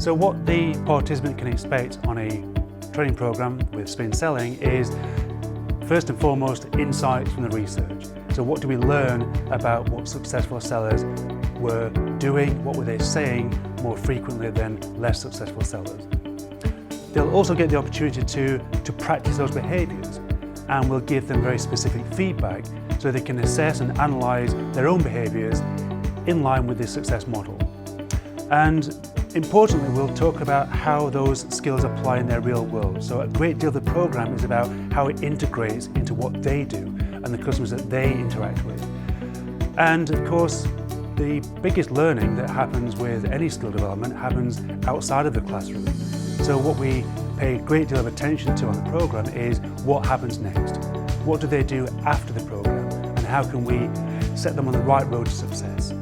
So what the participant can expect on a training program with Spin Selling is, first and foremost, insights from the research. So what do we learn about what successful sellers were doing, what were they saying more frequently than less successful sellers? They'll also get the opportunity to practice those behaviours, and we'll give them very specific feedback so they can assess and analyse their own behaviours in line with the success model. And importantly, we'll talk about how those skills apply in their real world. So a great deal of the programme is about how it integrates into what they do and the customers that they interact with. And of course, the biggest learning that happens with any skill development happens outside of the classroom. So what we pay a great deal of attention to on the programme is what happens next. What do they do after the programme, and how can we set them on the right road to success?